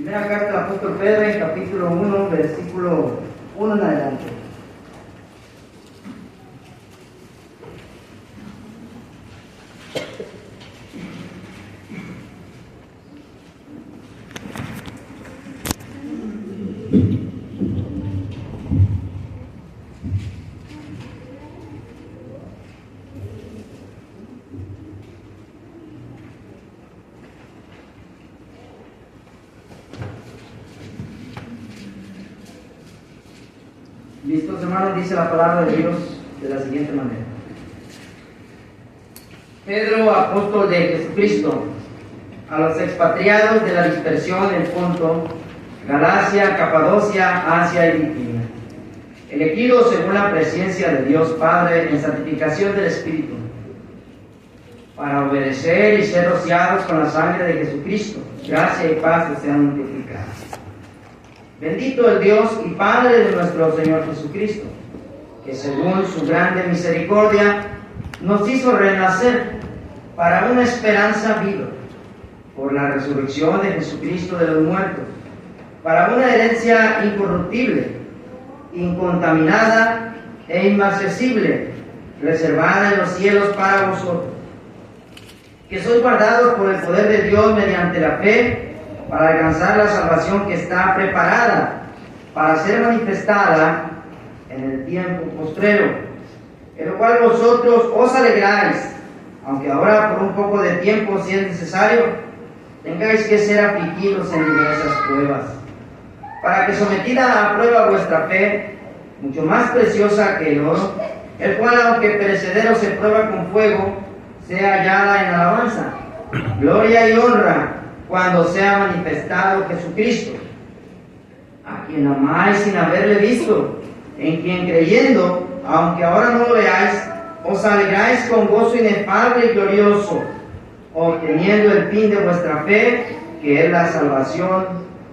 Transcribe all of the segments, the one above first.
Primera carta del apóstol Pedro, en capítulo 1, versículo 1 en adelante. Listos, hermanos, dice la palabra de Dios de la siguiente manera. Pedro, apóstol de Jesucristo, a los expatriados de la dispersión en Ponto, Galacia, Capadocia, Asia y Bitinia, elegidos según la presencia de Dios Padre en santificación del Espíritu, para obedecer y ser rociados con la sangre de Jesucristo, gracia y paz les sean multiplicadas. Bendito el Dios y Padre de nuestro Señor Jesucristo, que según su grande misericordia nos hizo renacer para una esperanza viva, por la resurrección de Jesucristo de los muertos, para una herencia incorruptible, incontaminada e inmarcesible, reservada en los cielos para vosotros, que sois guardados por el poder de Dios mediante la fe, para alcanzar la salvación que está preparada para ser manifestada en el tiempo postrero, en lo cual vosotros os alegráis, aunque ahora por un poco de tiempo, si es necesario, tengáis que ser afligidos en diversas pruebas, para que sometida a prueba vuestra fe, mucho más preciosa que el oro, el cual aunque perecedero se prueba con fuego, sea hallada en alabanza, gloria y honra, cuando sea manifestado Jesucristo, a quien amáis sin haberle visto, en quien creyendo, aunque ahora no lo veáis, os alegráis con gozo inefable y glorioso, obteniendo el fin de vuestra fe, que es la salvación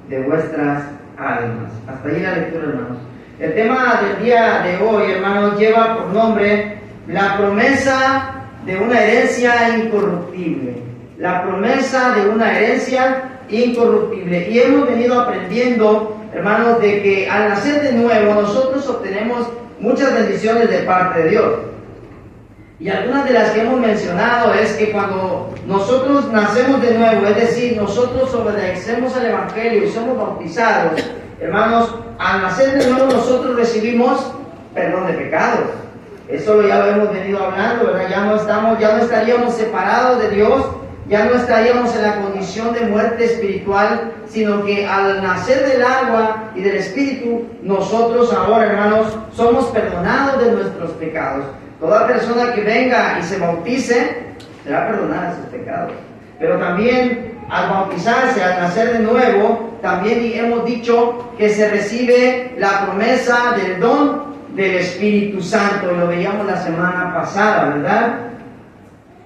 de vuestras almas. Hasta ahí la lectura, hermanos. El tema del día de hoy, hermanos, lleva por nombre la promesa de una herencia incorruptible. La promesa de una herencia incorruptible. Y hemos venido aprendiendo, hermanos, de que al nacer de nuevo nosotros obtenemos muchas bendiciones de parte de Dios. Y algunas de las que hemos mencionado es que cuando nosotros nacemos de nuevo, es decir, nosotros obedecemos al Evangelio y somos bautizados, hermanos, al nacer de nuevo nosotros recibimos perdón de pecados. Eso ya lo hemos venido hablando, ¿verdad? Ya no estaríamos separados de Dios, ya no estaríamos en la condición de muerte espiritual, sino que al nacer del agua y del Espíritu, nosotros ahora, hermanos, somos perdonados de nuestros pecados. Toda persona que venga y se bautice, será perdonada de sus pecados. Pero también al bautizarse, al nacer de nuevo, también hemos dicho que se recibe la promesa del don del Espíritu Santo, y lo veíamos la semana pasada, ¿verdad?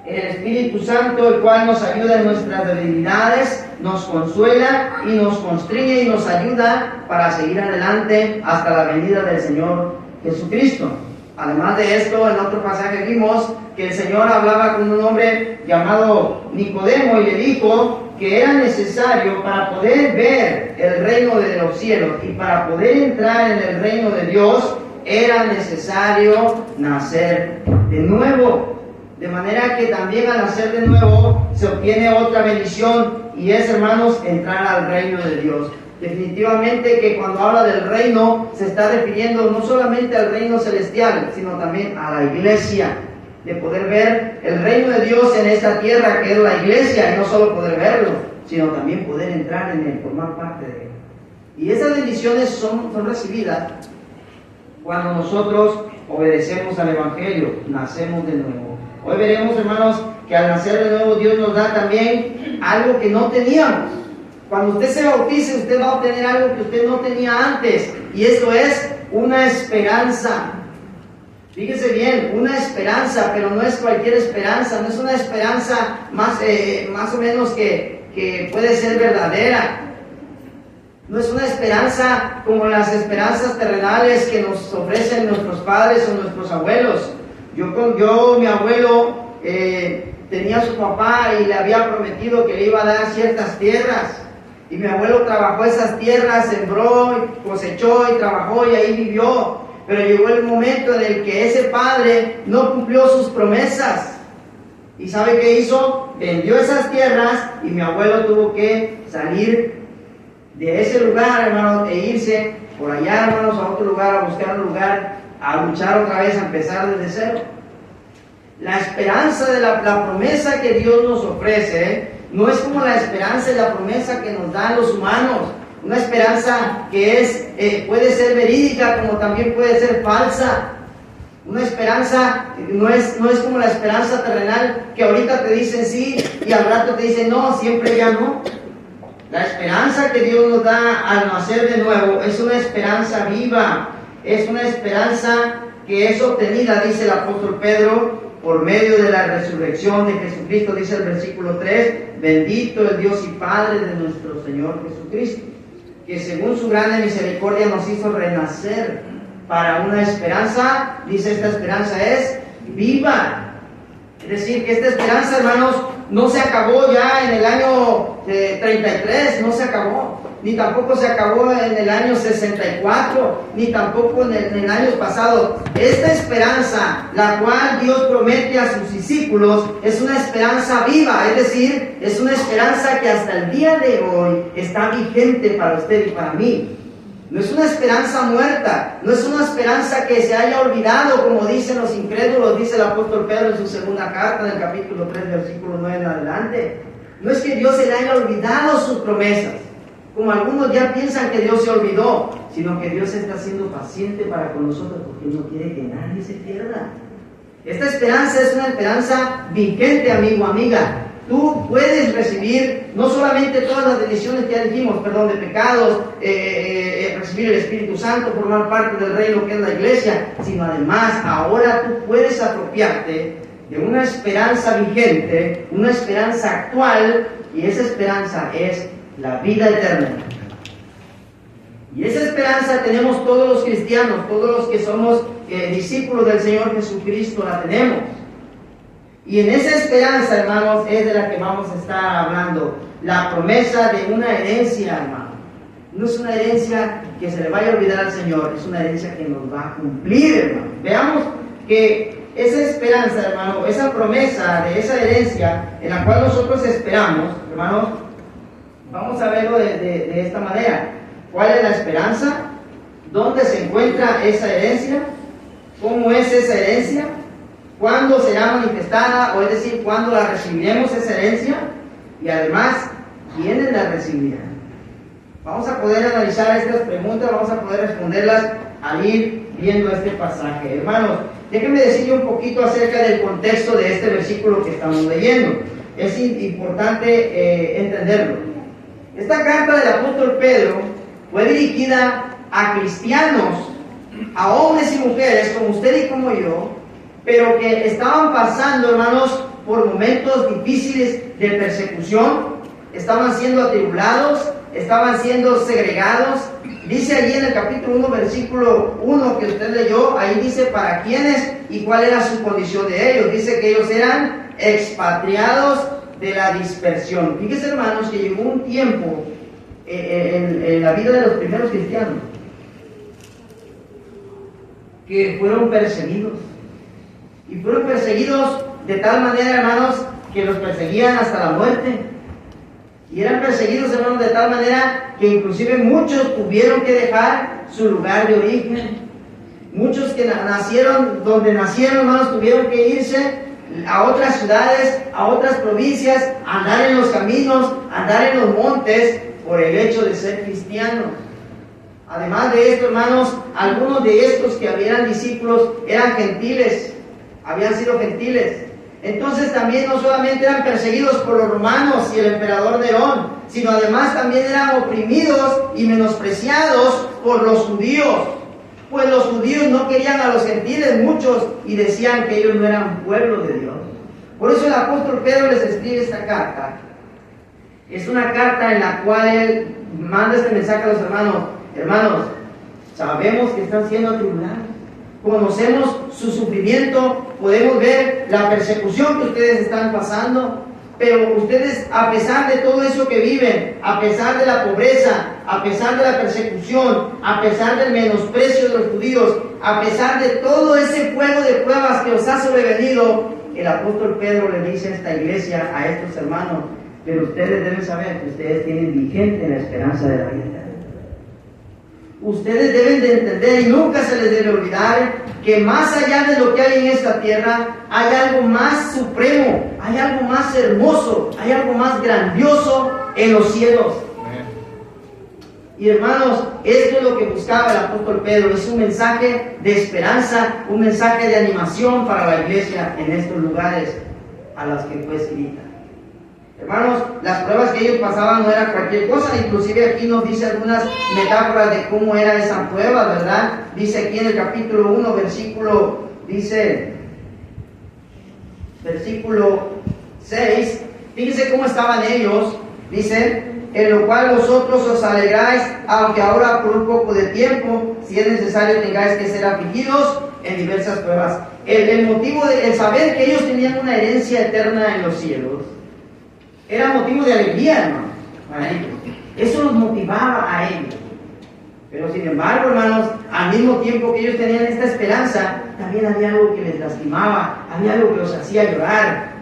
El Espíritu Santo, el cual nos ayuda en nuestras debilidades, nos consuela y nos constriñe y nos ayuda para seguir adelante hasta la venida del Señor Jesucristo. Además de esto, en otro pasaje vimos que el Señor hablaba con un hombre llamado Nicodemo y le dijo que era necesario para poder ver el reino de los cielos y para poder entrar en el reino de Dios, era necesario nacer de nuevo. De manera que también al nacer de nuevo se obtiene otra bendición, y es, hermanos, entrar al reino de Dios. Definitivamente que cuando habla del reino se está refiriendo no solamente al reino celestial, sino también a la iglesia, de poder ver el reino de Dios en esta tierra, que es la iglesia, y no solo poder verlo, sino también poder entrar en él, formar parte de él. Y esas bendiciones son recibidas cuando nosotros obedecemos al Evangelio, nacemos de nuevo. Hoy veremos, hermanos, que al nacer de nuevo Dios nos da también algo que no teníamos. Cuando usted se bautice, usted va a obtener algo que usted no tenía antes, y esto es una esperanza. Fíjese bien, una esperanza, pero no es cualquier esperanza, no es una esperanza más o menos que puede ser verdadera. No es una esperanza como las esperanzas terrenales que nos ofrecen nuestros padres o nuestros abuelos. Mi abuelo tenía a su papá y le había prometido que le iba a dar ciertas tierras. Y mi abuelo trabajó esas tierras, sembró, cosechó y trabajó y ahí vivió. Pero llegó el momento en el que ese padre no cumplió sus promesas. ¿Y sabe qué hizo? Vendió esas tierras y mi abuelo tuvo que salir de ese lugar, hermanos, e irse por allá, hermanos, a otro lugar, a buscar un lugar, a luchar otra vez, a empezar desde cero. La esperanza de la promesa que Dios nos ofrece no es como la esperanza y la promesa que nos dan los humanos. Una esperanza que puede ser verídica como también puede ser falsa. Una esperanza no es como la esperanza terrenal que ahorita te dicen sí y al rato te dicen no, siempre ya no. La esperanza que Dios nos da al nacer de nuevo es una esperanza viva, es una esperanza que es obtenida, dice el apóstol Pedro, por medio de la resurrección de Jesucristo, dice el versículo 3, bendito el Dios y Padre de nuestro Señor Jesucristo, que según su grande misericordia nos hizo renacer para una esperanza, dice esta esperanza es viva. Es decir, que esta esperanza, hermanos, no se acabó ya en el año 33, no se acabó, ni tampoco se acabó en el año 64, ni tampoco en años pasados. Esta esperanza, la cual Dios promete a sus discípulos, es una esperanza viva, es decir, es una esperanza que hasta el día de hoy está vigente para usted y para mí. No es una esperanza muerta, no es una esperanza que se haya olvidado, como dicen los incrédulos, dice el apóstol Pedro en su segunda carta, en el capítulo 3, versículo 9 en adelante. No es que Dios se le haya olvidado sus promesas, como algunos ya piensan que Dios se olvidó, sino que Dios está siendo paciente para con nosotros porque no quiere que nadie se pierda. Esta esperanza es una esperanza vigente, amigo, amiga. Tú puedes recibir no solamente todas las bendiciones que ya dijimos, perdón de pecados, recibir el Espíritu Santo, formar parte del reino que es la iglesia, sino además ahora tú puedes apropiarte de una esperanza vigente, una esperanza actual, y esa esperanza es la vida eterna. Y esa esperanza tenemos todos los cristianos, todos los que somos discípulos del Señor Jesucristo, la tenemos. Y en esa esperanza, hermanos, es de la que vamos a estar hablando. La promesa de una herencia, hermano. No es una herencia que se le vaya a olvidar al Señor, es una herencia que nos va a cumplir, hermano. Veamos que esa esperanza, hermano, esa promesa de esa herencia en la cual nosotros esperamos, hermanos, vamos a verlo de esta manera. ¿Cuál es la esperanza? ¿Dónde se encuentra esa herencia? ¿Cómo es esa herencia? ¿Cuándo será manifestada? O es decir, ¿cuándo la recibiremos esa herencia? Y además, ¿quiénes la recibirán? Vamos a poder analizar estas preguntas, vamos a poder responderlas al ir viendo este pasaje. Hermanos, déjenme decirle un poquito acerca del contexto de este versículo que estamos leyendo. Es importante entenderlo. Esta carta del apóstol Pedro fue dirigida a cristianos, a hombres y mujeres como usted y como yo, pero que estaban pasando, hermanos, por momentos difíciles de persecución, estaban siendo atribulados, estaban siendo segregados. Dice allí en el capítulo 1, versículo 1 que usted leyó, ahí dice para quiénes y cuál era su condición de ellos. Dice que ellos eran expatriados de la dispersión. Fíjese, hermanos, que llegó un tiempo en la vida de los primeros cristianos que fueron perseguidos. Y fueron perseguidos de tal manera, hermanos, que los perseguían hasta la muerte. Y eran perseguidos, hermanos, de tal manera que inclusive muchos tuvieron que dejar su lugar de origen. Muchos que nacieron donde nacieron, hermanos, tuvieron que irse a otras ciudades, a otras provincias, andar en los caminos, andar en los montes, por el hecho de ser cristianos. Además de esto, hermanos, algunos de estos que eran discípulos eran gentiles, habían sido gentiles. Entonces también no solamente eran perseguidos por los romanos y el emperador Nerón, sino además también eran oprimidos y menospreciados por los judíos. Pues los judíos no querían a los gentiles muchos y decían que ellos no eran pueblo de Dios. Por eso el apóstol Pedro les escribe esta carta. Es una carta en la cual él manda este mensaje a los hermanos. Hermanos, sabemos que están siendo atribulados. Conocemos su sufrimiento, podemos ver la persecución que ustedes están pasando, pero ustedes, a pesar de todo eso que viven, a pesar de la pobreza, a pesar de la persecución, a pesar del menosprecio de los judíos, a pesar de todo ese fuego de pruebas que os ha sobrevenido, el apóstol Pedro le dice a esta iglesia, a estos hermanos, pero ustedes deben saber que ustedes tienen vigente la esperanza de la vida eterna. Ustedes deben de entender y nunca se les debe olvidar que más allá de lo que hay en esta tierra, hay algo más supremo, hay algo más hermoso, hay algo más grandioso en los cielos. Y hermanos, esto es lo que buscaba el apóstol Pedro, es un mensaje de esperanza, un mensaje de animación para la iglesia en estos lugares a las que fue escrita. Hermanos, las pruebas que ellos pasaban no era cualquier cosa, inclusive aquí nos dice algunas metáforas de cómo era esa prueba, ¿verdad? Dice aquí en el capítulo 1, versículo 6, fíjense cómo estaban ellos, dice, en lo cual vosotros os alegráis, aunque ahora por un poco de tiempo, si es necesario, tengáis que ser afligidos en diversas pruebas. El motivo de el saber que ellos tenían una herencia eterna en los cielos era motivo de alegría, hermano, para ellos. Eso los motivaba a ellos. Pero sin embargo, hermanos, al mismo tiempo que ellos tenían esta esperanza, también había algo que les lastimaba, había algo que los hacía llorar,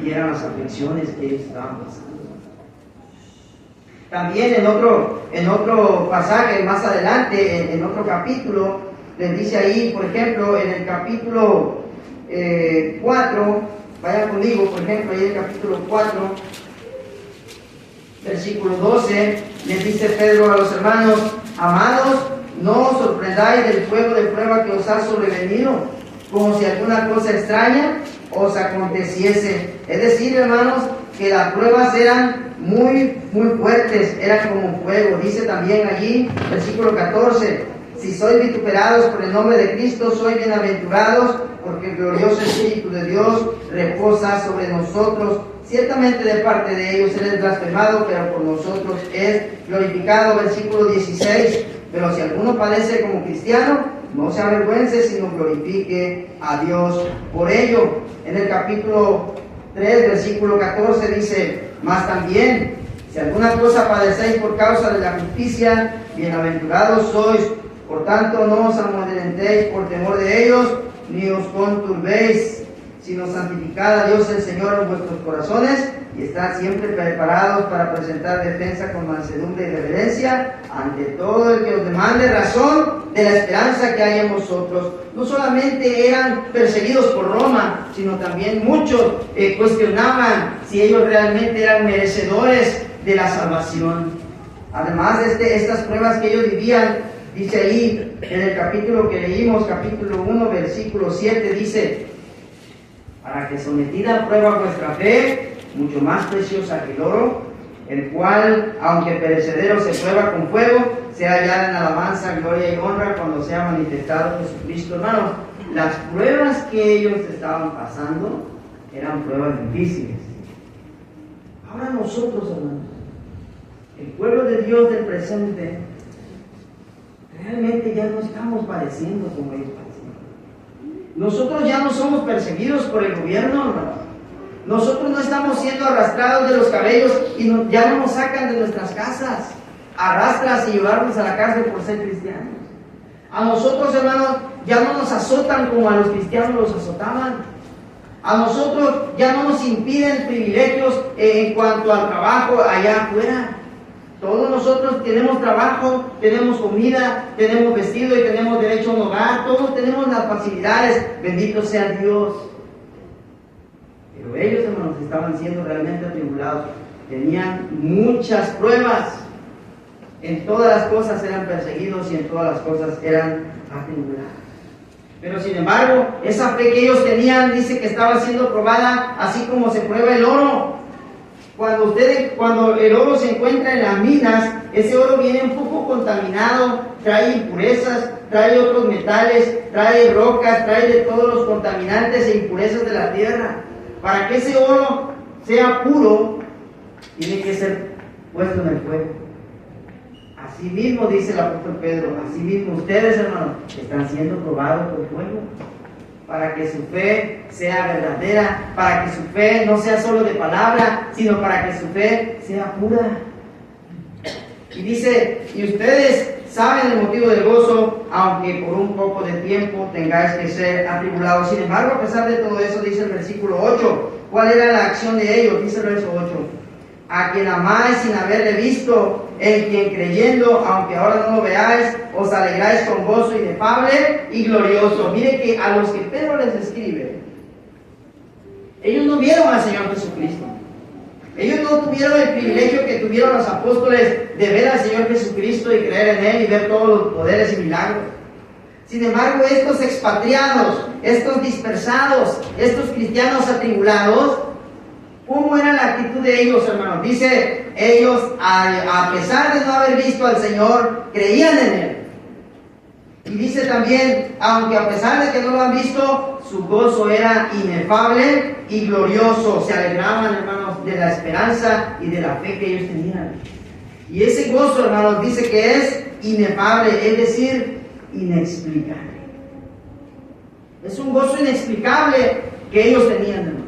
y eran las aflicciones que ellos estaban pasando. También en otro pasaje más adelante, en otro capítulo, les dice ahí, por ejemplo, en el capítulo 4, vayan conmigo, por ejemplo, ahí en el capítulo 4, versículo 12, les dice Pedro a los hermanos, amados, no os sorprendáis del fuego de prueba que os ha sobrevenido, como si alguna cosa extraña os aconteciese. Es decir, hermanos, que las pruebas eran muy fuertes, eran como fuego. Dice también allí, versículo 14, si sois vituperados por el nombre de Cristo, sois bienaventurados, porque el glorioso Espíritu de Dios reposa sobre nosotros. Ciertamente de parte de ellos Él es blasfemado, pero por nosotros es glorificado. Versículo 16, pero si alguno padece como cristiano, no se avergüence, sino glorifique a Dios por ello. En el capítulo 3, versículo 14 dice, mas también, si alguna cosa padecéis por causa de la justicia, bienaventurados sois. Por tanto, no os amedrentéis por temor de ellos, ni os conturbéis, sino santificad a Dios el Señor en vuestros corazones, y estad siempre preparados para presentar defensa con mansedumbre y reverencia ante todo el que os demande razón de la esperanza que hay en vosotros. No solamente eran perseguidos por Roma, sino también muchos cuestionaban si ellos realmente eran merecedores de la salvación. Además de estas pruebas que ellos vivían, dice ahí en el capítulo que leímos, capítulo 1, versículo 7, dice, para que sometida a prueba vuestra fe, mucho más preciosa que el oro, el cual, aunque perecedero se prueba con fuego, sea hallada en alabanza, gloria y honra cuando sea manifestado Jesucristo. Hermanos, las pruebas que ellos estaban pasando eran pruebas difíciles. Ahora nosotros, hermanos, el pueblo de Dios del presente, realmente ya no estamos padeciendo como ellos padecían. Nosotros ya no somos perseguidos por el gobierno, hermanos. Nosotros no estamos siendo arrastrados de los cabellos y ya no nos sacan de nuestras casas, arrastras y llevarnos a la cárcel por ser cristianos. A nosotros, hermanos, ya no nos azotan como a los cristianos los azotaban. A nosotros ya no nos impiden privilegios en cuanto al trabajo allá afuera. Todos nosotros tenemos trabajo, tenemos comida, tenemos vestido y tenemos derecho a un hogar. Todos tenemos las facilidades. Bendito sea Dios. Pero ellos, hermanos, estaban siendo realmente atribulados. Tenían muchas pruebas. En todas las cosas eran perseguidos y en todas las cosas eran atribulados. Pero sin embargo, esa fe que ellos tenían, dice que estaba siendo probada así como se prueba el oro. Cuando el oro se encuentra en las minas, ese oro viene un poco contaminado, trae impurezas, trae otros metales, trae rocas, trae de todos los contaminantes e impurezas de la tierra. Para que ese oro sea puro, tiene que ser puesto en el fuego. Así mismo dice el apóstol Pedro, así mismo ustedes, hermanos, están siendo probados por fuego. para que su fe sea verdadera, para que su fe no sea solo de palabra, sino para que su fe sea pura. Y dice, y ustedes saben el motivo del gozo, aunque por un poco de tiempo tengáis que ser atribulados. Sin embargo, a pesar de todo eso, dice el versículo 8, ¿cuál era la acción de ellos? Dice el verso 8, a quien amáis sin haberle visto, en quien creyendo, aunque ahora no lo veáis, os alegráis con gozo inefable y glorioso. Mire que a los que Pedro les escribe, ellos no vieron al Señor Jesucristo. Ellos no tuvieron el privilegio que tuvieron los apóstoles de ver al Señor Jesucristo y creer en Él y ver todos los poderes y milagros. Sin embargo, estos expatriados, estos dispersados, estos cristianos atribulados, ¿cómo era la actitud de ellos, hermanos? Dice, ellos, a pesar de no haber visto al Señor, creían en Él. Y dice también, aunque a pesar de que no lo han visto, su gozo era inefable y glorioso. Se alegraban, hermanos, de la esperanza y de la fe que ellos tenían. Y ese gozo, hermanos, dice que es inefable, es decir, inexplicable. Es un gozo inexplicable que ellos tenían, hermanos.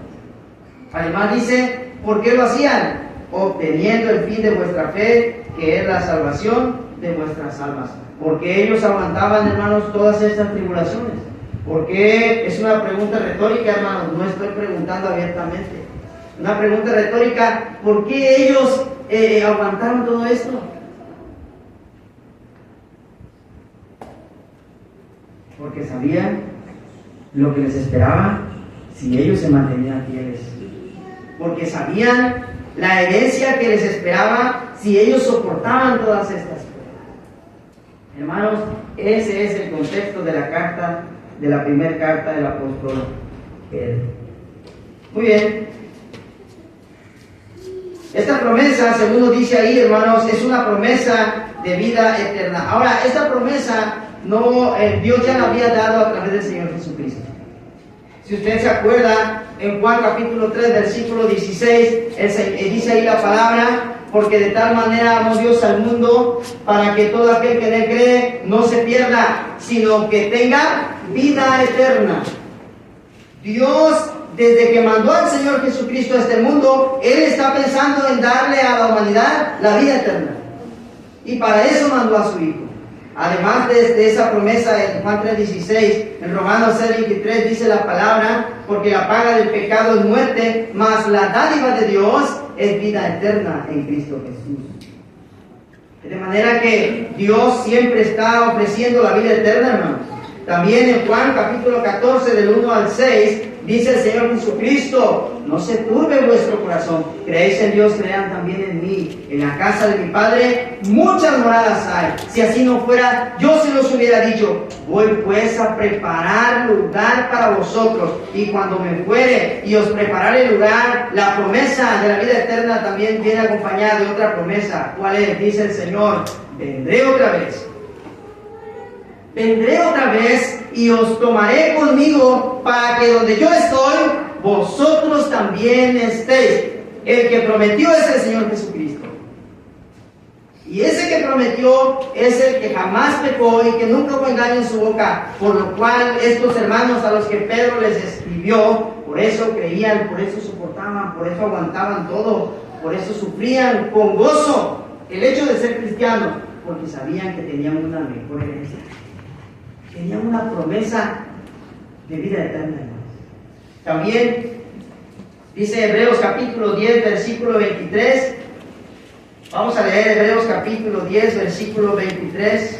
Además dice, ¿por qué lo hacían? Obteniendo el fin de vuestra fe, que es la salvación de vuestras almas. Porque ellos aguantaban, hermanos, todas estas tribulaciones. Porque es una pregunta retórica, hermanos, no estoy preguntando abiertamente. Una pregunta retórica, ¿por qué ellos aguantaron todo esto? Porque sabían lo que les esperaba si ellos se mantenían fieles. Porque sabían la herencia que les esperaba si ellos soportaban todas estas cosas. Hermanos, ese es el contexto de la carta, de la primera carta del apóstol Pedro. Muy bien. Esta promesa, según nos dice ahí, hermanos, es una promesa de vida eterna. Ahora, esta promesa Dios ya la había dado a través del Señor Jesucristo. Si usted se acuerda, en Juan capítulo 3, versículo 16, dice ahí la palabra, porque de tal manera amó Dios al mundo, para que todo aquel que en él cree no se pierda, sino que tenga vida eterna. Dios, desde que mandó al Señor Jesucristo a este mundo, Él está pensando en darle a la humanidad la vida eterna. Y para eso mandó a su Hijo. Además de esa promesa en Juan 3:16, en Romanos 6:23 dice la palabra, porque la paga del pecado es muerte, mas la dádiva de Dios es vida eterna en Cristo Jesús. De manera que Dios siempre está ofreciendo la vida eterna, hermanos. También en Juan capítulo 14 del 1 al 6 dice el Señor Jesucristo, no se turbe vuestro corazón, creéis en Dios, crean también en mí. En la casa de mi Padre muchas moradas hay. Si así no fuera, yo se los hubiera dicho. Voy pues a preparar lugar para vosotros, y cuando me fuere y os prepararé lugar, la promesa de la vida eterna también viene acompañada de otra promesa. ¿Cuál es? Dice el Señor, vendré otra vez. Vendré otra vez y os tomaré conmigo, para que donde yo estoy, vosotros también estéis. El que prometió es el Señor Jesucristo. Y ese que prometió es el que jamás pecó y que nunca hubo engaño en su boca. Por lo cual estos hermanos a los que Pedro les escribió, por eso creían, por eso soportaban, por eso aguantaban todo, por eso sufrían con gozo el hecho de ser cristianos, porque sabían que tenían una mejor herencia. Tenían una promesa de vida eterna. También dice Hebreos capítulo 10, versículo 23. Vamos a leer Hebreos capítulo 10, versículo 23.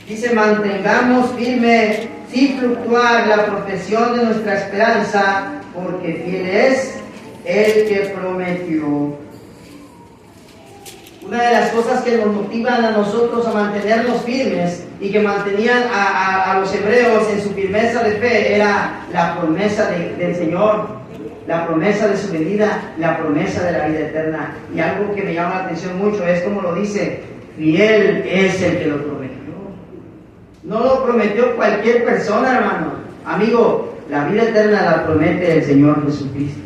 Dice, mantengamos firme sin fluctuar la profesión de nuestra esperanza, porque fiel es el que prometió. Una de las cosas que nos motivan a nosotros a mantenernos firmes y que mantenían a los hebreos en su firmeza de fe era la promesa del Señor, la promesa de su venida, la promesa de la vida eterna. Y algo que me llama la atención mucho es como lo dice, fiel es el que lo prometió. No lo prometió cualquier persona, hermano. Amigo, la vida eterna la promete el Señor Jesucristo.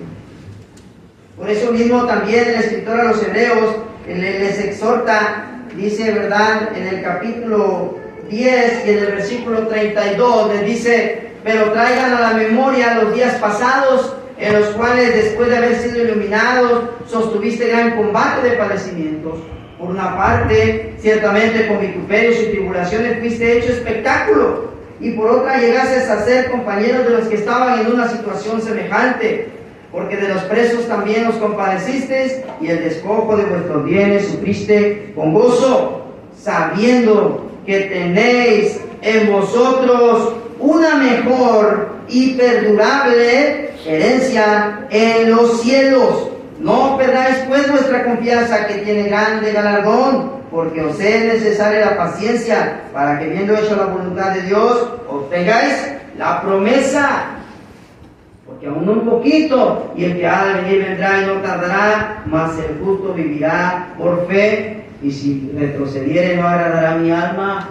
Por eso mismo también el escritor a los Hebreos les exhorta, dice, ¿verdad? En el capítulo 10 y en el versículo 32 les dice: pero traigan a la memoria los días pasados, en los cuales después de haber sido iluminados, sostuviste gran combate de padecimientos. Por una parte, ciertamente con vituperios y tribulaciones fuiste hecho espectáculo, y por otra llegaste a ser compañeros de los que estaban en una situación semejante, porque de los presos también os compadecisteis, y el despojo de vuestros bienes sufriste con gozo, sabiendo que tenéis en vosotros una mejor y perdurable herencia en los cielos. No perdáis pues vuestra confianza, que tiene grande galardón, porque os es necesaria la paciencia, para que, habiendo hecho la voluntad de Dios, obtengáis la promesa. Porque aún un poquito, y el que ha de venir vendrá y no tardará, mas el justo vivirá por fe, y si retrocediere no agradará mi alma.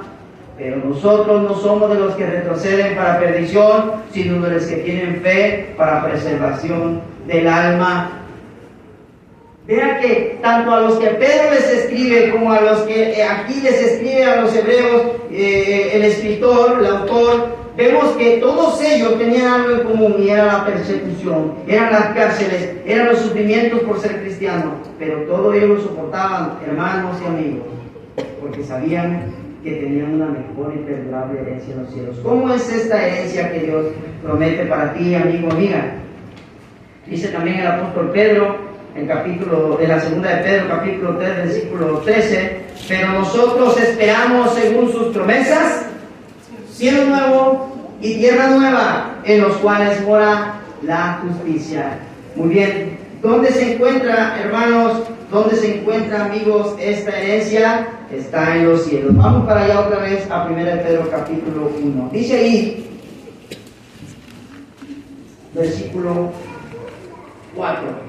Pero nosotros no somos de los que retroceden para perdición, sino de los que tienen fe para preservación del alma. Vea que tanto a los que Pedro les escribe como a los que aquí les escribe a los hebreos, el escritor, el autor, vemos que todos ellos tenían algo en común, y era la persecución, eran las cárceles, eran los sufrimientos por ser cristianos, pero todo ellos lo soportaban, hermanos y amigos, porque sabían que tenían una mejor y perdurable herencia en los cielos. ¿Cómo es esta herencia que Dios promete para ti, amigo, amiga? Dice también el apóstol Pedro, en la segunda de Pedro, capítulo 3, versículo 13: pero nosotros esperamos, según sus promesas, cielo nuevo y tierra nueva, en los cuales mora la justicia. Muy bien, ¿dónde se encuentra, hermanos? ¿Dónde se encuentra, amigos, esta herencia? Está en los cielos. Vamos para allá otra vez a 1 de Pedro, capítulo 1. Dice ahí, versículo 4: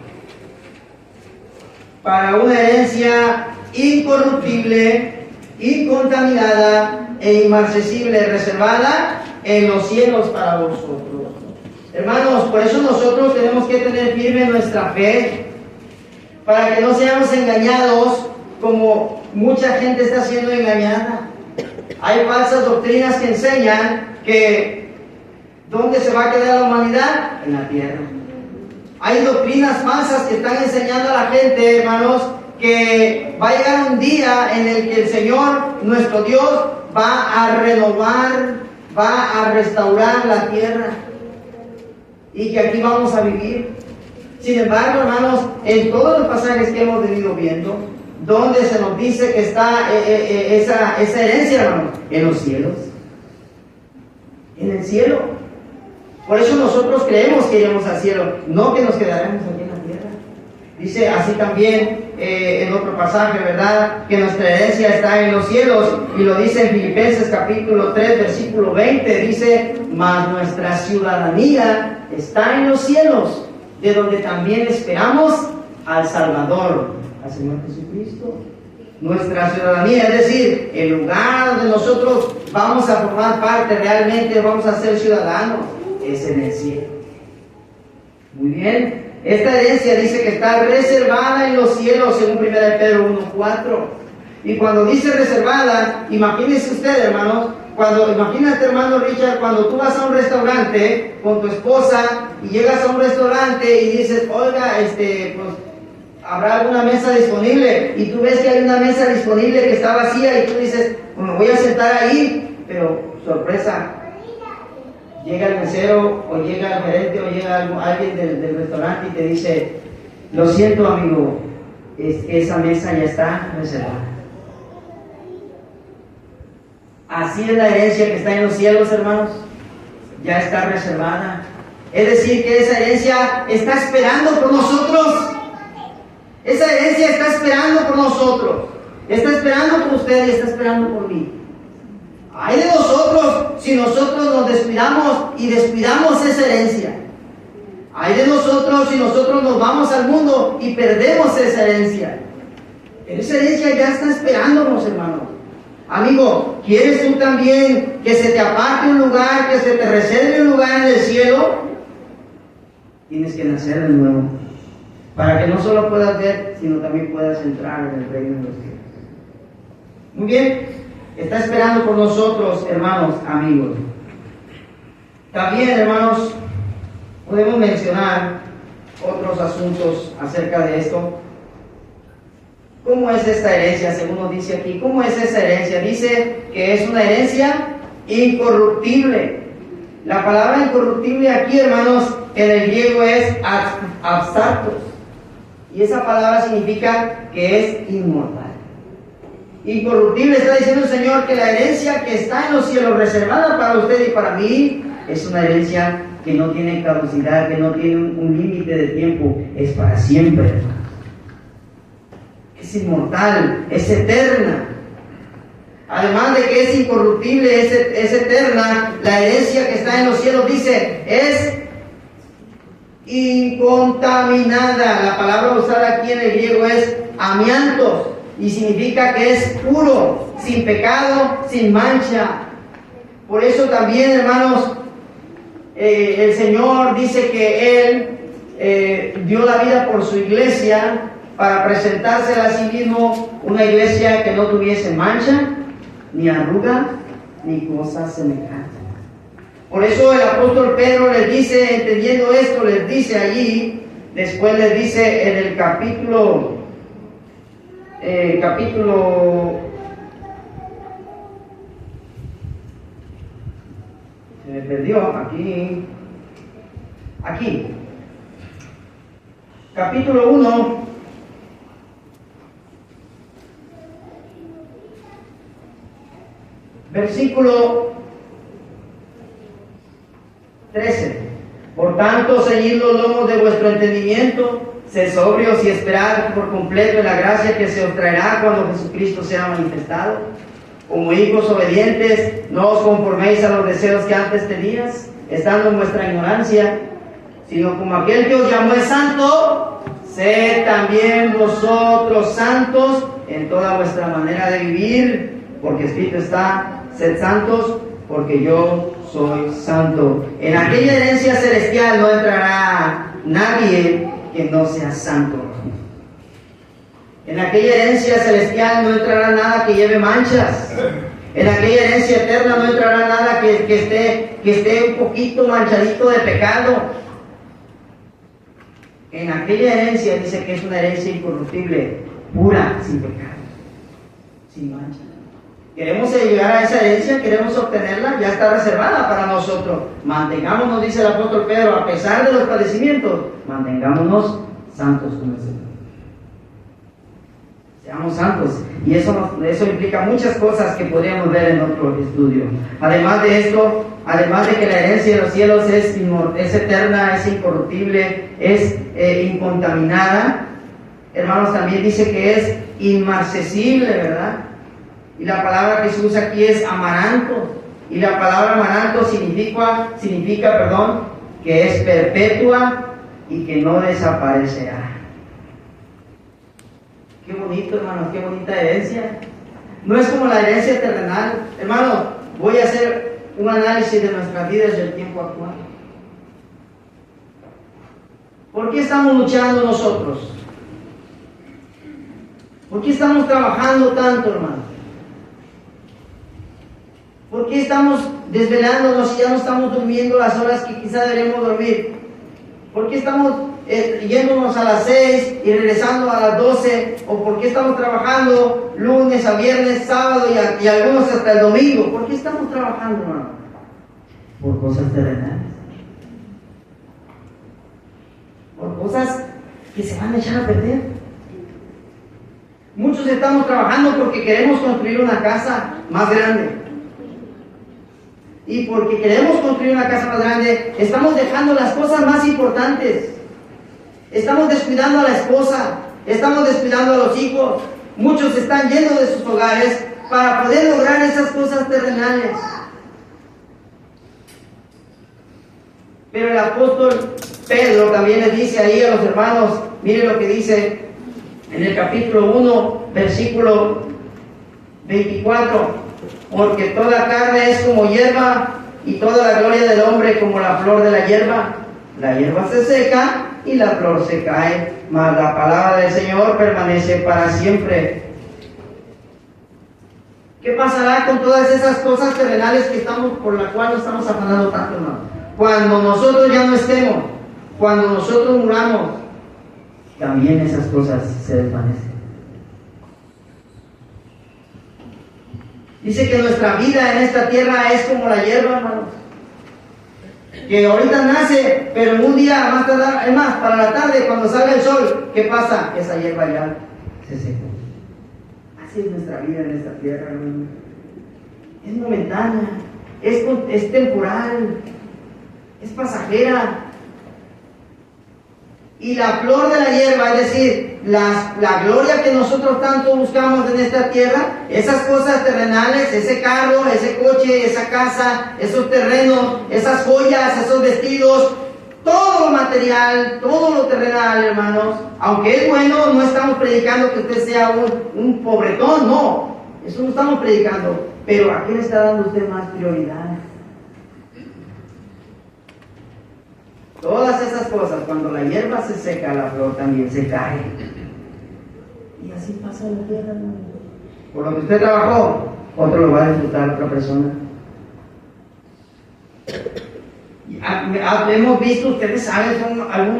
para una herencia incorruptible, incontaminada e inmarcesible, reservada en los cielos para vosotros. Hermanos, por eso nosotros tenemos que tener firme nuestra fe, para que no seamos engañados como mucha gente está siendo engañada. Hay falsas doctrinas que enseñan que ¿dónde se va a quedar la humanidad? En la tierra. Hay doctrinas falsas que están enseñando a la gente, hermanos, que va a llegar un día en el que el Señor, nuestro Dios, va a renovar, va a restaurar la tierra, y que aquí vamos a vivir. Sin embargo, hermanos, en todos los pasajes que hemos venido viendo, ¿dónde se nos dice que está esa herencia, hermanos? En los cielos. En el cielo. Por eso nosotros creemos que iremos al cielo, no que nos quedaremos aquí en la tierra. Dice así también en otro pasaje, ¿verdad?, que nuestra herencia está en los cielos, y lo dice en Filipenses capítulo 3, versículo 20, dice: mas nuestra ciudadanía está en los cielos, de donde también esperamos al Salvador, al Señor Jesucristo. Nuestra ciudadanía, es decir, el lugar donde nosotros vamos a formar parte, realmente vamos a ser ciudadanos, es en el cielo. Muy bien, esta herencia dice que está reservada en los cielos, según 1 Pedro 1:4. Y cuando dice reservada, imagínese usted, hermanos, imagínate, hermano Richard, cuando tú vas a un restaurante con tu esposa y llegas a un restaurante y dices: oiga, pues habrá alguna mesa disponible, y tú ves que hay una mesa disponible que está vacía, y tú dices: pues me voy a sentar ahí, pero sorpresa, llega el mesero, o llega el gerente, o llega alguien del restaurante y te dice: lo siento, amigo, esa mesa ya está reservada. Así es la herencia que está en los cielos, hermanos, ya está reservada. Es decir, que esa herencia está esperando por nosotros. Esa herencia está esperando por nosotros. Está esperando por usted y está esperando por mí. Ay de nosotros si nosotros nos descuidamos y descuidamos esa herencia. Ay de nosotros si nosotros nos vamos al mundo y perdemos esa herencia. Pero esa herencia ya está esperándonos, hermano. Amigo, ¿quieres tú también que se te aparte un lugar, que se te reserve un lugar en el cielo? Tienes que nacer de nuevo. para que no solo puedas ver, sino también puedas entrar en el reino de los cielos. Muy bien, está esperando por nosotros, hermanos, amigos. También, hermanos, podemos mencionar otros asuntos acerca de esto. ¿Cómo es esta herencia? Según nos dice aquí, ¿cómo es esa herencia? Dice que es una herencia incorruptible. La palabra incorruptible aquí, hermanos, en el griego es absartos. Y esa palabra significa que es inmortal. Incorruptible, está diciendo el Señor que la herencia que está en los cielos, reservada para usted y para mí, es una herencia que no tiene caducidad, que no tiene un límite de tiempo, es para siempre, hermanos. Es inmortal, es eterna. Además de que es incorruptible, es eterna, la herencia que está en los cielos, dice, es incontaminada. La palabra usada aquí en el griego es amiantos, y significa que es puro, sin pecado, sin mancha. Por eso también, hermanos, el Señor dice que Él dio la vida por su iglesia para presentársela a sí mismo, una iglesia que no tuviese mancha, ni arruga, ni cosa semejante. Por eso el apóstol Pedro les dice, entendiendo esto, les dice allí, después les dice en el capítulo se me perdió aquí capítulo 1, versículo 13. Por tanto, ceñid los lomos de vuestro entendimiento, sed sobrios y esperad por completo en la gracia que se os traerá cuando Jesucristo sea manifestado. Como hijos obedientes, no os conforméis a los deseos que antes tenías, estando en vuestra ignorancia, sino como aquel que os llamó es santo, sed también vosotros santos en toda vuestra manera de vivir, porque escrito está, sed santos, porque yo soy santo. En aquella herencia celestial no entrará nadie que no sea santo. En aquella herencia celestial no entrará nada que lleve manchas. En aquella herencia eterna no entrará nada que esté un poquito manchadito de pecado. En aquella herencia dice que es una herencia incorruptible, pura, sin pecado, sin mancha. Queremos llegar a esa herencia, queremos obtenerla, ya está reservada para nosotros. Mantengámonos, dice el apóstol Pedro, a pesar de los padecimientos, mantengámonos santos como el Señor. Seamos santos. Y eso implica muchas cosas que podríamos ver en otro estudio. Además de esto, además de que la herencia de los cielos es eterna, es incorruptible, es incontaminada, hermanos, también dice que es inmarcesible, ¿verdad? Y la palabra que se usa aquí es amaranto. Y la palabra amaranto significa, que es perpetua y que no desaparecerá. Qué bonito, hermanos, qué bonita herencia. No es como la herencia terrenal. Hermanos, voy a hacer un análisis de nuestras vidas del tiempo actual. ¿Por qué estamos luchando nosotros? ¿Por qué estamos trabajando tanto, hermanos? ¿Por qué estamos desvelándonos y ya no estamos durmiendo las horas que quizá deberíamos dormir? ¿Por qué estamos yéndonos a las 6 y regresando a las 12? ¿O por qué estamos trabajando lunes a viernes, sábado y algunos hasta el domingo? ¿Por qué estamos trabajando, hermano? Por cosas terrenales. Por cosas que se van a echar a perder. Muchos estamos trabajando porque queremos construir una casa más grande. Y porque queremos construir una casa más grande, estamos dejando las cosas más importantes. Estamos descuidando a la esposa, estamos descuidando a los hijos. Muchos están yendo de sus hogares para poder lograr esas cosas terrenales. Pero el apóstol Pedro también les dice ahí a los hermanos, miren lo que dice en el capítulo 1, versículo 24. Porque toda carne es como hierba, y toda la gloria del hombre como la flor de la hierba. La hierba se seca y la flor se cae, mas la palabra del Señor permanece para siempre. ¿Qué pasará con todas esas cosas terrenales por las cuales estamos afanando tanto, hermano? Cuando nosotros ya no estemos, cuando nosotros muramos, también esas cosas se desvanecen. Dice que nuestra vida en esta tierra es como la hierba, hermanos. Que ahorita nace, pero en un día más tardar, es más, para la tarde, cuando salga el sol, ¿qué pasa? Esa hierba ya se secó. Así es nuestra vida en esta tierra, hermano. Es momentánea, es temporal, es pasajera. Y la flor de la hierba, es decir, la gloria que nosotros tanto buscamos en esta tierra, esas cosas terrenales, ese carro, ese coche, esa casa, esos terrenos, esas joyas, esos vestidos, todo lo material, todo lo terrenal, hermanos, aunque es bueno, no estamos predicando que usted sea un pobretón, no, eso no estamos predicando, pero ¿a qué le está dando usted más prioridad? Todas esas cosas, cuando la hierba se seca, la flor también se cae. Y así pasa en la tierra, hermano. Por lo que usted trabajó, otro lo va a disfrutar otra persona. Hemos visto, ustedes saben,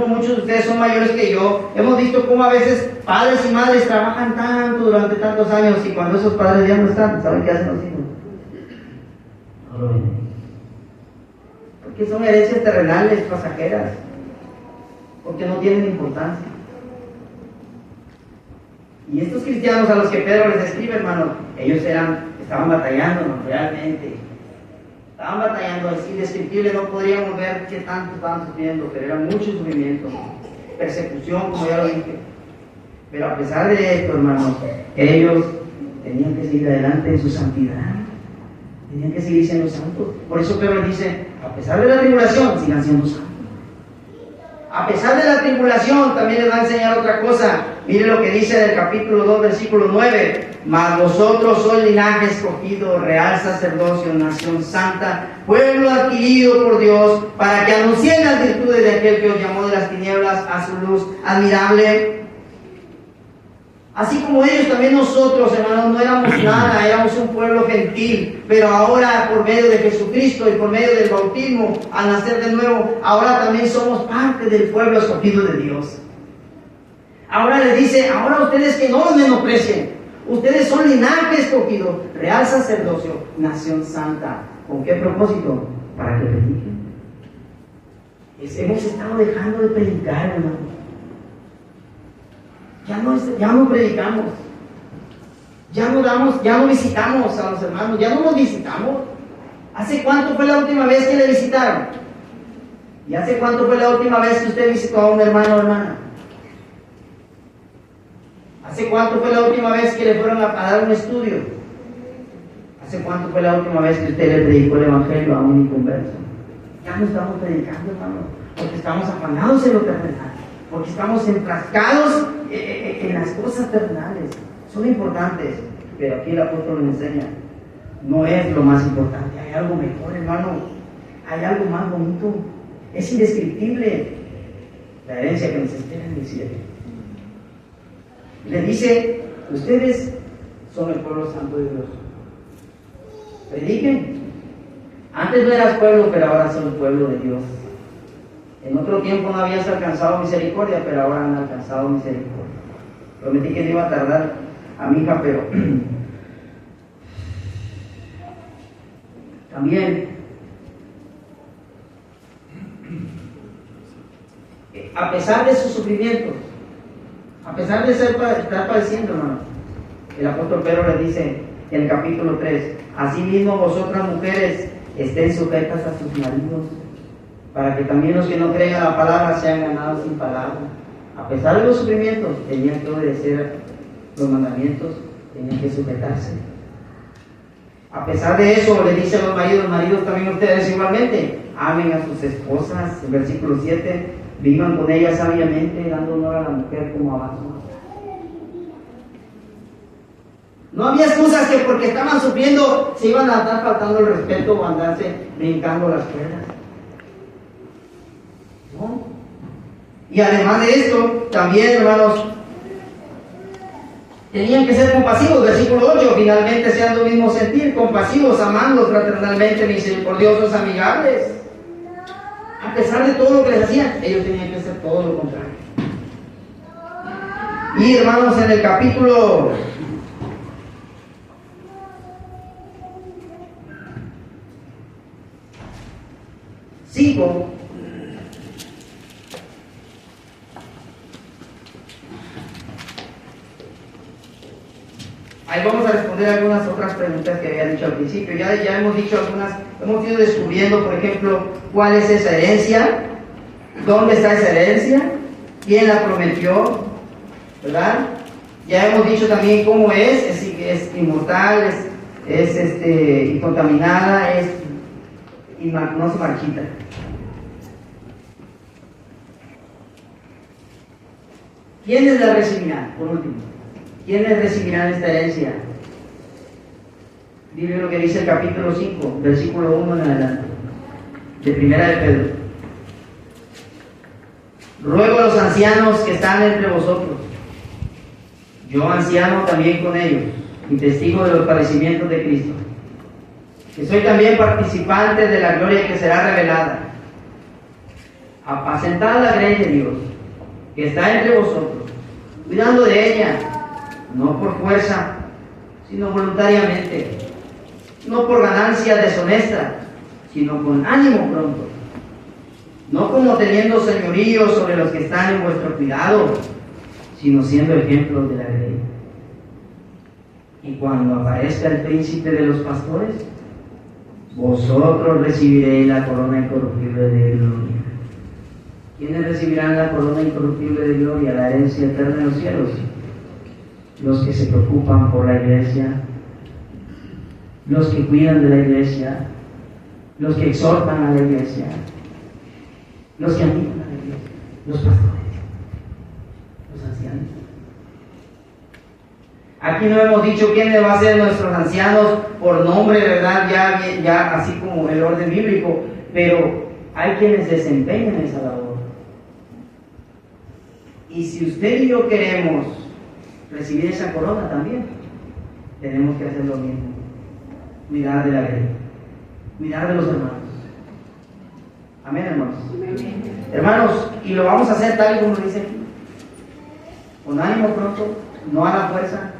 muchos de ustedes son mayores que yo, hemos visto cómo a veces padres y madres trabajan tanto durante tantos años y cuando esos padres ya no están, ¿saben qué hacen los hijos? No lo ven. Porque son herencias terrenales, pasajeras, porque no tienen importancia. Y estos cristianos a los que Pedro les escribe, hermano, ellos estaban batallando, ¿no? Realmente. Estaban batallando, es indescriptible, no podríamos ver qué tanto estaban sufriendo, pero era mucho sufrimiento, persecución, como ya lo dije. Pero a pesar de esto, hermanos, ellos tenían que seguir adelante en su santidad, tenían que seguir siendo santos. Por eso Pedro dice, a pesar de la tribulación, sigan siendo santos. A pesar de la tribulación, también les va a enseñar otra cosa. Mire lo que dice en el capítulo 2, versículo 9. Mas vosotros sois linaje escogido, real sacerdocio, nación santa, pueblo adquirido por Dios, para que anuncien las virtudes de aquel que os llamó de las tinieblas a su luz admirable. Así como ellos, también nosotros, hermanos, no éramos nada, éramos un pueblo gentil, pero ahora por medio de Jesucristo y por medio del bautismo, al nacer de nuevo, ahora también somos parte del pueblo escogido de Dios. Ahora les dice, ahora ustedes que no los menosprecien, ustedes son linaje escogido, real sacerdocio, nación santa. ¿Con qué propósito? Para que prediquen. Hemos estado dejando de predicar, hermano. Ya no predicamos, ya no visitamos a los hermanos, ya no los visitamos. ¿Hace cuánto fue la última vez que le visitaron? ¿Y hace cuánto fue la última vez que usted visitó a un hermano o hermana? ¿Hace cuánto fue la última vez que le fueron a dar un estudio? ¿Hace cuánto fue la última vez que usted le predicó el evangelio a un inconverso? Ya no estamos predicando, hermano, porque estamos afanados en lo terrenal, porque estamos enfrascados en las cosas terrenales. Son importantes, pero aquí el apóstol nos enseña, no es lo más importante, hay algo mejor, hermano, hay algo más bonito, es indescriptible la herencia que nos espera en el cielo. Le dice, ustedes son el pueblo santo de Dios, prediquen. Antes no eras pueblo, pero ahora son el pueblo de Dios. En otro tiempo no habías alcanzado misericordia, pero ahora han alcanzado misericordia. Prometí que no iba a tardar a mi hija, pero también, a pesar de sus sufrimientos, a pesar de estar padeciendo, hermano, el apóstol Pedro le dice en el capítulo 3, asimismo vosotras mujeres estén sujetas a sus maridos, para que también los que no crean la palabra sean ganados sin palabra. A pesar de los sufrimientos, tenían que obedecer los mandamientos, tenían que sujetarse. A pesar de eso, le dice a los maridos también ustedes igualmente, amen a sus esposas, en versículo 7, vivan con ellas sabiamente, dando honor a la mujer como a vaso. No había excusas que porque estaban sufriendo se iban a estar faltando el respeto o andarse brincando las cuerdas. No. Y además de esto, también, hermanos, tenían que ser compasivos. Versículo 8, finalmente sean lo mismo sentir, compasivos, amándolos fraternalmente, misericordiosos, amigables. A pesar de todo lo que les hacían, ellos tenían que hacer todo lo contrario. Y hermanos, en el capítulo 5, ahí vamos a responder algunas otras preguntas que había dicho al principio. Ya hemos dicho algunas, hemos ido descubriendo, por ejemplo, cuál es esa herencia, dónde está esa herencia, quién la prometió, ¿verdad? Ya hemos dicho también cómo es inmortal, es incontaminada, no se marchita. ¿Quiénes la recibirán? Por último, ¿quiénes recibirán esta herencia? Dile lo que dice el capítulo 5, versículo 1 en adelante, de Primera de Pedro. Ruego a los ancianos que están entre vosotros, yo anciano también con ellos, y testigo de los padecimientos de Cristo, que soy también participante de la gloria que será revelada. Apacentad la grey de Dios, que está entre vosotros, cuidando de ella, no por fuerza, sino voluntariamente, no por ganancia deshonesta, sino con ánimo pronto, no como teniendo señorío sobre los que están en vuestro cuidado, sino siendo ejemplos de la grey. Y cuando aparezca el príncipe de los pastores, vosotros recibiréis la corona incorruptible de gloria. ¿Quiénes recibirán la corona incorruptible de gloria, la herencia eterna de los cielos? Los que se preocupan por la iglesia, los que cuidan de la iglesia, los que exhortan a la iglesia, los que animan a la iglesia, los pastores, los ancianos. Aquí no hemos dicho quiénes van a ser nuestros ancianos por nombre, ¿verdad? Ya así como el orden bíblico, pero hay quienes desempeñan esa labor. Y si usted y yo queremos recibir esa corona también, tenemos que hacer lo mismo. Cuidar de la grey, cuidar de los hermanos. Amén, hermanos. Amén. Hermanos, y lo vamos a hacer tal y como dice aquí, con ánimo pronto, no a la fuerza,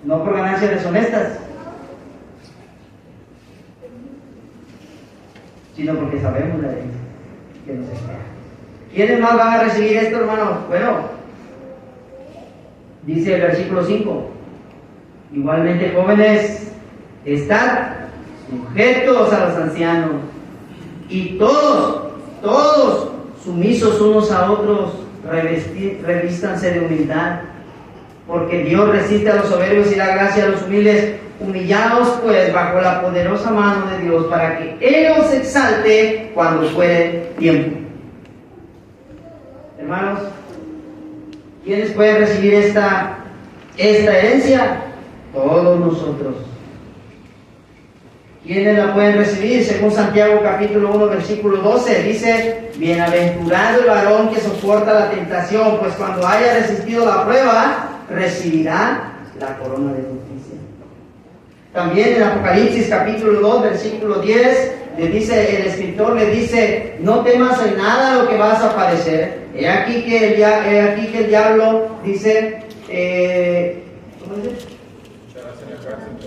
no por ganancias deshonestas, sino porque sabemos la herencia que nos espera. ¿Quiénes más van a recibir esto, hermanos? Bueno, dice el versículo 5, igualmente jóvenes, estad sujetos a los ancianos, y todos sumisos unos a otros, revístanse de humildad, porque Dios resiste a los soberbios y da gracia a los humildes. Humillaos pues bajo la poderosa mano de Dios, para que Él os exalte cuando fuere tiempo. Hermanos, ¿quiénes pueden recibir esta herencia? Todos nosotros. ¿Quiénes la pueden recibir? Según Santiago capítulo 1 versículo 12 dice: bienaventurado el varón que soporta la tentación, pues cuando haya resistido la prueba, recibirá la corona de justicia. También en Apocalipsis capítulo 2 versículo 10 el escritor le dice: no temas en nada lo que vas a padecer. He aquí que el diablo dice, ¿cómo dice?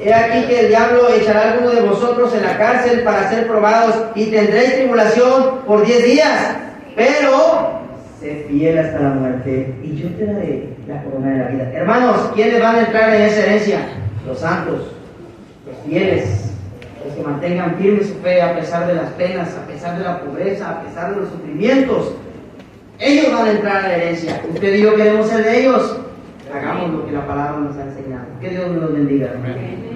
He aquí que el diablo echará a alguno de vosotros en la cárcel para ser probados, y tendréis tribulación por 10 días, pero sé fiel hasta la muerte, y yo te daré la corona de la vida. Hermanos, ¿quiénes van a entrar en esa herencia? Los santos, los fieles, los que mantengan firme su fe a pesar de las penas, a pesar de la pobreza, a pesar de los sufrimientos. Ellos van a entrar a la herencia. Usted y yo queremos ser de ellos. Hagamos lo que la palabra nos ha enseñado. Que Dios nos bendiga. Amén.